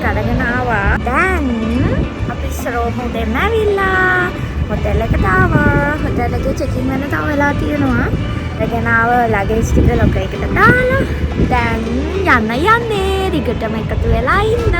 එකක් අරගෙන ආවා. දැන් අපි ඉස්සරහම දෙන්න ඇවිල්ලා හොටෙල් එකට ආවා. හොටෙල් එකේ චෙකින් වෙන තව වෙලා තියෙනවා. අරගෙන ආව ලගේජ් ටික ලොකර් එකට දාලා දැන් යන්නේ දිගටම එකතු වෙලා ඉන්න.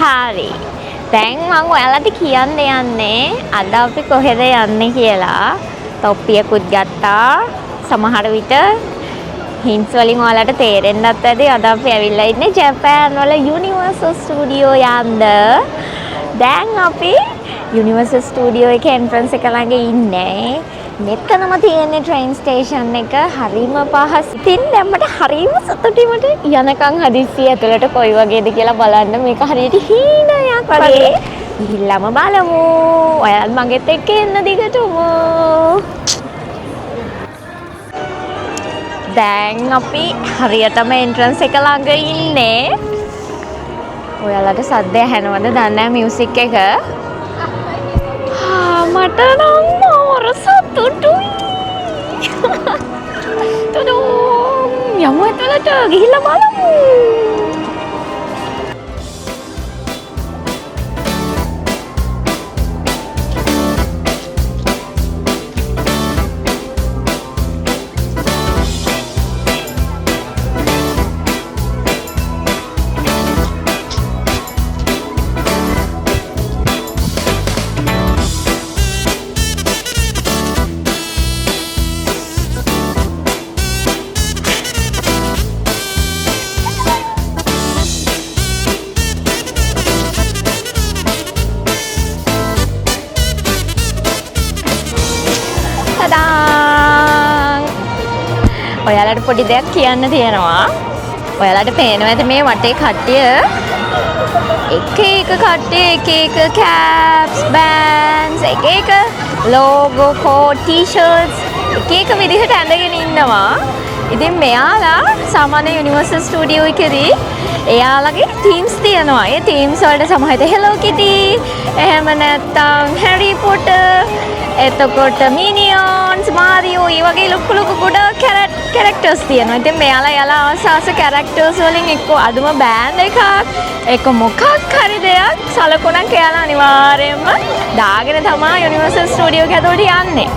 හරි. දැන් මම ඔයාලට කියන්න යන්නේ අද අපි කොහෙද යන්නේ කියලා. තොප්පියකුත් ගත්තා. සමහර විට හින්ට්ස් වලින් ඔයාලට තේරෙන්නත් ඇති. අද අපි ඇවිල්ලා ඉන්නේ ජපාන් වල යුනිවර්සල් ස්ටුඩියෝ යන්න. දැන් අපි යුනිවර්සල් ස්ටුඩියෝ එකේ එන්ට්‍රන්ස් එක ළඟ ඉන්නේ. මෙතනම තියෙන ට්‍රේන් ස්ටේෂන් එක හරිම පහසුයි. ඉතින් දැන් මට හරිම සතුටුයි මට යනකම් හදිස්සිය ඇතුළට කොයි වගේද කියලා බලන්න. මේක හරියට හීනයක් වගේ. ගිහිල්ලාම බලමු. ඔයාලත් මගෙත් එක්ක එන්න දිගටම. දැන් අපි හරියටම එන්ට්‍රන්ස් එක ළඟ ඉන්නේ. ඔයාලට සද්ද ඇහෙනවද දන්නේ නැහැ මියුසික් එක. මට නම් මොර සතුටුයි. යමු ඇතුළට ගිහිල්ලා බලමු. ඔයාලට පොඩි දෙයක් කියන්න තියෙනවා. ඔයාලට පේනවා ඇති මේ වටේ කට්ටිය එක කට්ටිය එක කැප්ස්, බෑන්ඩ්ස්, එක ලෝගෝ, කෝඩ්, ටී-ෂර්ට්ස් එක විදිහට ඇඳගෙන ඉන්නවා. ඉතින් මෙයාලා සාමාන්‍ය යුනිවර්සල් ස්ටුඩියෝ එකේදී එයාලගේ ටීම්ස් තියෙනවා. ඒ ටීම්ස් වලට සමහරවිට හෙලෝ කිටි, එහෙම නැත්නම් හැරි පොටර්, එතකොට මිනියන්ස්, මාරියෝ, ඒ වගේ ලොකු ගොඩක් කැරක්ටර්ස් තියෙනවා. ඉතින් මෙයාලා ආස කැරක්ටර්ස් වලින් එක්ක අදුම බෑන්ඩ් එකක් එක්ක මොකක් හරි දෙයක් සලකුණක් එයාලා අනිවාර්යයෙන්ම දාගෙන තමයි යුනිවර්සල් ස්ටුඩියෝ එක ඇතුළට යන්නේ.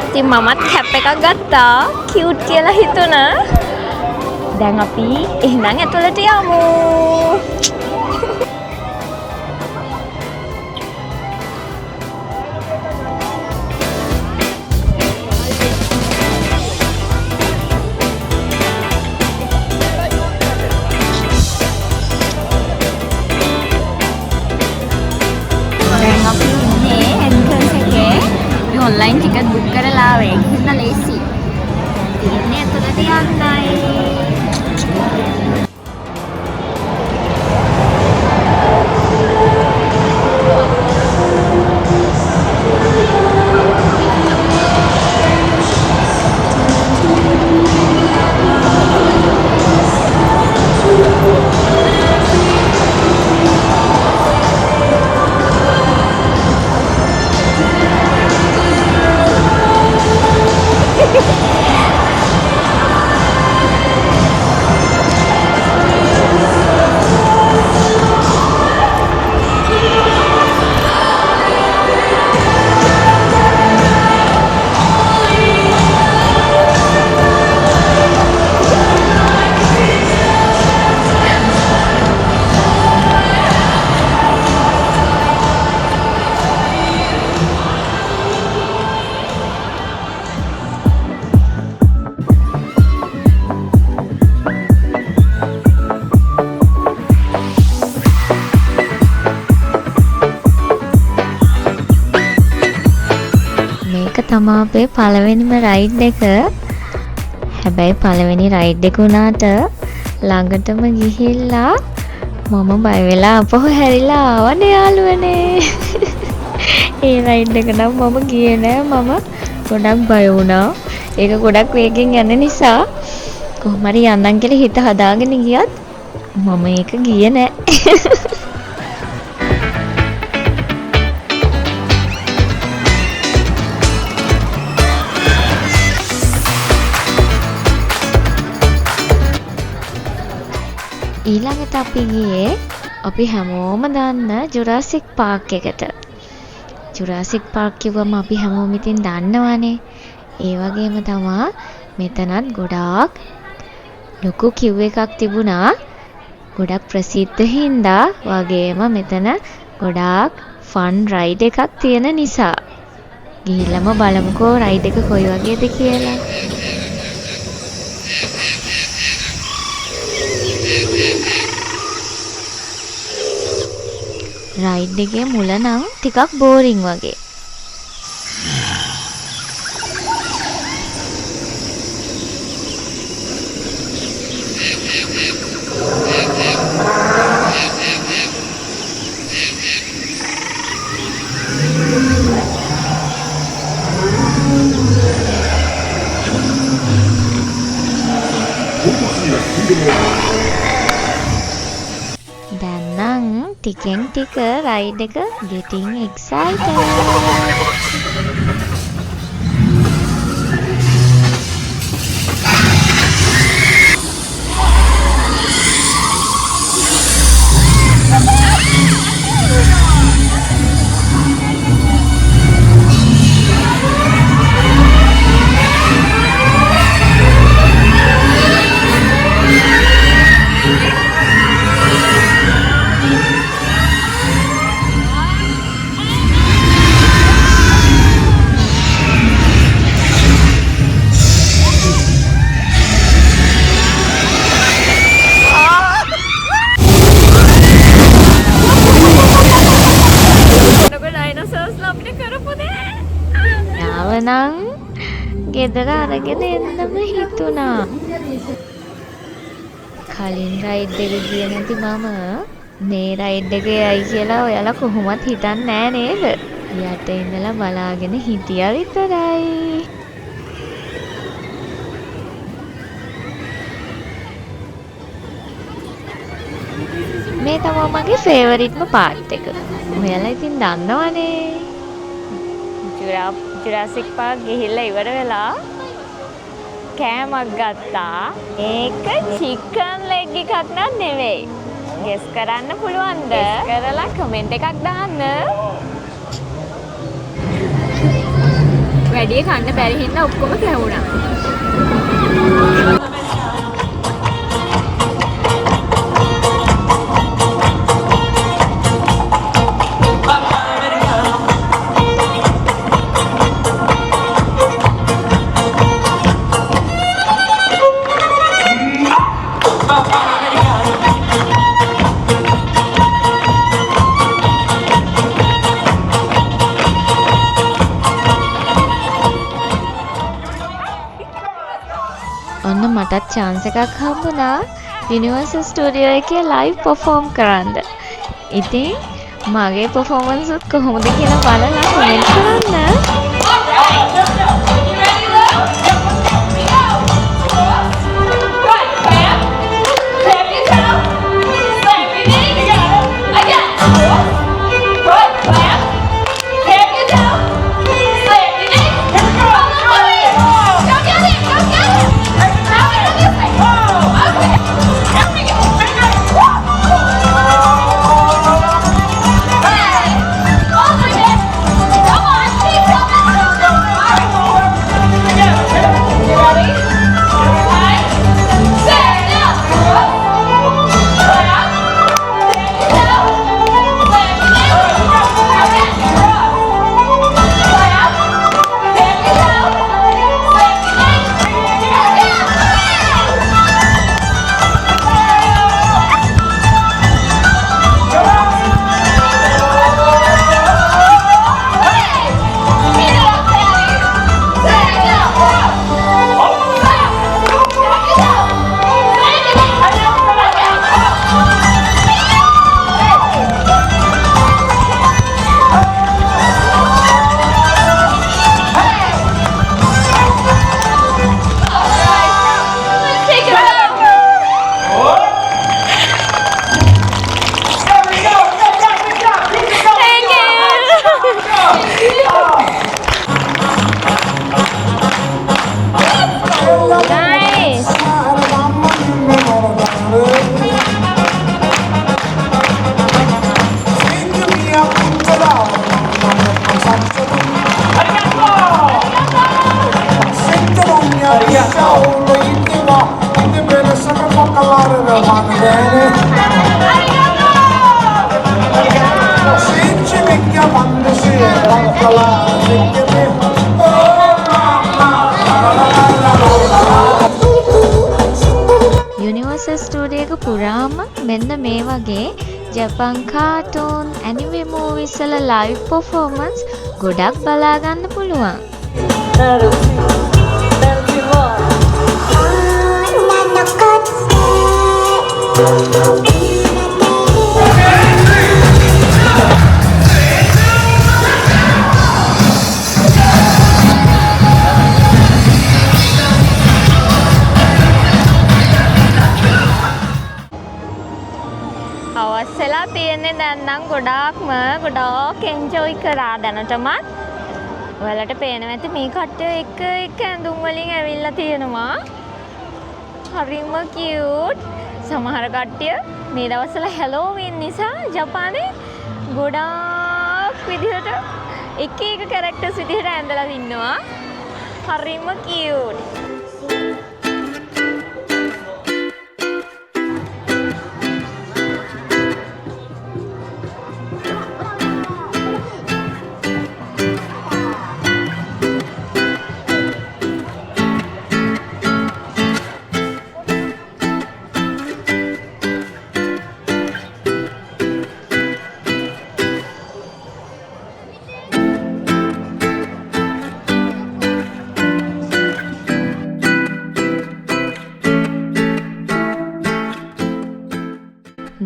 ඉතින් මමත් කැප් එකක් ගත්තා. කියුට් කියලා හිතුණා. දැන් අපි එහෙනම් ඇතුළට යමු. ऑनलाइन टिकट बुक කරලා ආවේ. හින්දා ලේසි. ඉන්නේ ඇතුළට යන්නයි. තමයි අපේ පළවෙනිම රයිඩ් එක. හැබැයි පළවෙනි රයිඩ් එක උනාට ළඟටම ගිහිල්ලා මම බය වෙලා අපහු හැරිලා ආවනේ යාළුවනේ. ඒ රයිඩ් එක නම් මම ගියේ නෑ. මම ගොඩක් බය වුණා. ඒක ගොඩක් වේගෙන් යන නිසා කොහොම හරි යන්නම් කියලා හිත හදාගෙන ගියත් මම ඒක ගියේ නෑ. ඊළඟට අපි ගියේ අපි හැමෝම දන්න ජුරාසික් පාර්ක් එකට. ජුරාසික් පාර්ක් කිව්වම අපි හැමෝම ඉතින් දන්නවනේ. ඒ වගේම තමයි මෙතනත් ගොඩාක් ලොකු කිව් එකක් තිබුණා. ගොඩක් ප්‍රසිද්ධ හින්දා වගේම මෙතන ගොඩාක් ෆන් රයිඩ් එකක් තියෙන නිසා. ගිහිල්ලාම බලමුකෝ රයිඩ් එක කොයි වගේද කියලා. රයිඩ් එකේ මුල නම් ටිකක් බෝරින් වගේ. දැන් නම් ටිකෙන් ටික රයිඩ් එක getting excited. යාවනම් ගෙදර අරගෙන එන්නම හිතුණා. කලින් රයිඩ් එක ගියේ නැති මම මේ රයිඩ් එකේ යයි කියලා ඔයාලා කොහොමත් හිතන්නේ නෑ නේද? යට ඉඳලා බලාගෙන හිටියා විතරයි. මේ තමයි මගේ ෆේවරිට්ම පාර්ට් එක. ඔයාලා ඉතින් දන්නවනේ. ජුරාසික් පාර්ක් ගිහිල්ලා ඉවර වෙලා කෑමක් ගත්තා. ඒක චිකන් ලෙග් එකක් නන් නෙවෙයි. ගෙස් කරන්න පුළුවන්ද? කරලා කමෙන්ට් එකක් දාන්න. වැඩි කන්න බැරි හින්දා ඔක්කොම කැවුණා. ඔන්න මටත් chance එකක් හම්බුණා Universal Studio එකේ live perform කරන්න. ඉතින් මගේ performance උත් කොහොමද කියලා බලලා comment කරන්න. Come on, keep coming. Universal studio එක පුරාම මෙන්න මේ වගේ ජපන් කාටූන් ඇනිමේ මූවිස් වල ලයිව් පර්ෆෝමන්ස් ගොඩක් බලා ගන්න පුළුවන්. අවස්සලා තියෙන්නේ දැන් නම් ගොඩාක් එන්ජොයි කරා දැනටමත්. ඔයාලට පේනවා ඇති මේ කට්ටිය එක ඇඳුම් වලින් ඇවිල්ලා තියෙනවා. හරිම කියුට්. සමහර කට්ටිය මේ දවස්වල හැලෝවින් නිසා ජපානයේ ගොඩාක් විදිහට එක කැරක්ටර්ස් විදිහට ඇඳලා ඉන්නවා. හරිම කියුට්.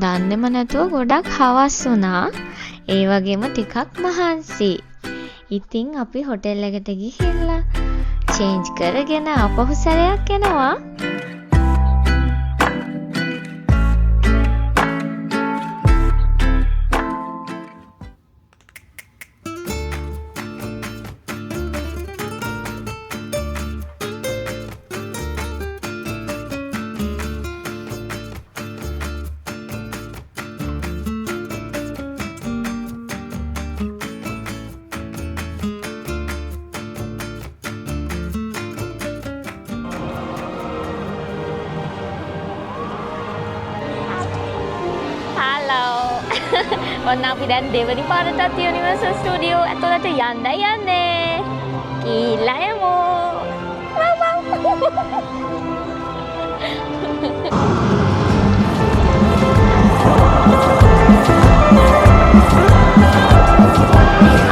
දන්නේම නැතුව ගොඩක් හවස් වුණා. ඒ වගේම ටිකක් මහන්සි. ඉතින් අපි හොටෙල් එකට ගිහිල්ලා චේන්ජ් කරගෙන ආපහු සැරයක් යනවා. ඔන්න අපි දැන් දෙවනි පාරටත් යුනිවර්සල් ස්ටුඩියෝ ඇතුළට යන්නේ. ගිහිල්ලා යමු.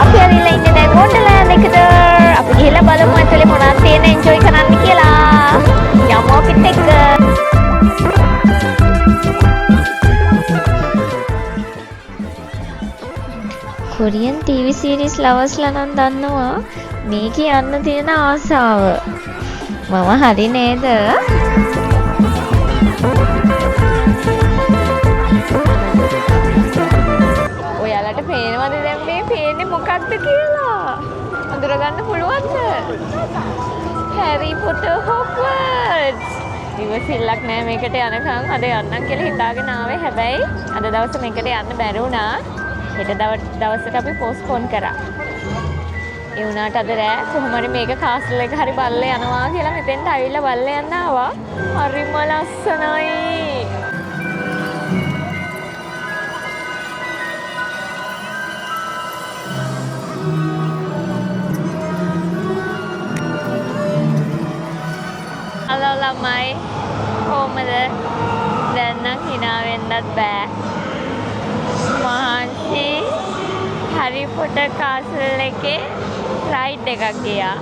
අපි ඇවිල්ලා ඉන්නේ දැන් වොන්ඩර්ලෑන්ඩ් එකට. අපි ගිහිල්ලා බලමු ඇතුලේ මොනවද තියෙන එන්ජොයි කරන්න කියලා. යමු අපිත් එක්ක. කොරියන් TV series lovers-ලා නම් දන්නවා මේ කියන්න තියෙන ආසාව. මම හරි නේද? ඔයාලට පේනවද දැන් මේ පේන්නේ මොකක්ද කියලා? අඳුරගන්න පුළුවන්ද? හැරි පොටර් හොග්වර්ට්ස්. ඉවසිල්ලක් නෑ මේකට යනකම්. අද යන්නම් කියලා හිතාගෙන ආවේ. හැබැයි අද දවසේ මේකට යන්න බැරි වුණා. හෙට දවසට අපි පෝස්ට්පෝන් කරා. ඒ වුණාට අද රෑ කොහොම හරි මේක කාස්ටල් එක හරි බලලා යනවා කියලා මෙතෙන්ට ආවිල්ලා බලලා යන්න ආවා. හරිම ලස්සනයි. හලෝ ළමයි. කොහමද? දැන් නම් hina වෙන්නත් බෑ. මහන්සි හැරි පොටර් කාසල් එකේ රයිඩ් එකක් ගියා.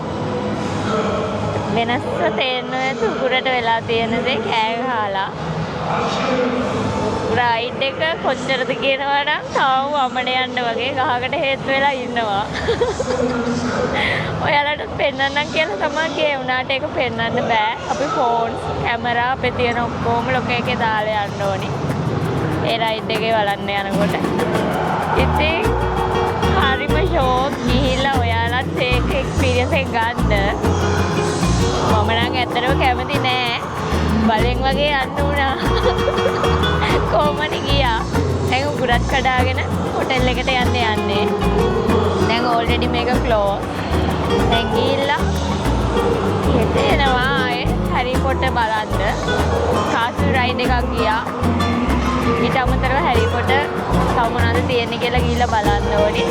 වෙනස්ව තේරෙන්නේ නැතු උගුරට වෙලා තියෙන දේ කෑ ගහලා. රයිඩ් එක කොච්චරද කියනවා නම් තාම වමන යන්න වගේ ගහකට හේතු වෙලා ඉන්නවා. ඔයාලට පෙන්නන්නම් කියලා තමයි ගේ වුණාට ඒක පෙන්නන්න බෑ. අපි ෆෝන්ස්, කැමරා අපේ තියෙන ඔක්කොම ලොක එකේ දාලා යන්න ඕනේ. ඒ රයිඩ් එකේ බලන්න යනකොට. ඉතින් හරිම ෂෝක්. ගිහිල්ලා ඔයාලත් ඒක එක්ස්පීරියන්ස් එක ගන්න. මම නම් ඇත්තටම කැමති නෑ. බලෙන් වගේ යන්න උනා. කොහොමද ගියා? දැන් උගුරත් කඩාගෙන හොටෙල් එකට යන්නේ. දැන් ඔල්රෙඩි මේක ක්ලෝස්. දැන් ගිහිල්ලා හිතේනවා ආයේ හැරි පොටර් බලන්න. කාසල් රයිඩ් එකක් ගියා. ඊට අමතරව හැරි පොටර් තව මොනවද තියෙන්නේ කියලා ගිහිල්ලා බලන්න ඕනේ.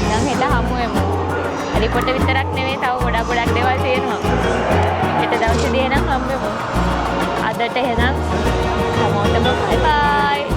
දැන් හෙට හමු වෙමු. හැරි පොටර් විතරක් නෙවෙයි තව ගොඩක් දේවල් තියෙනවා. හෙට දවසේදී එනම් හම්බෙමු. අද අදට එහෙනම් හැමෝටම බයි බයි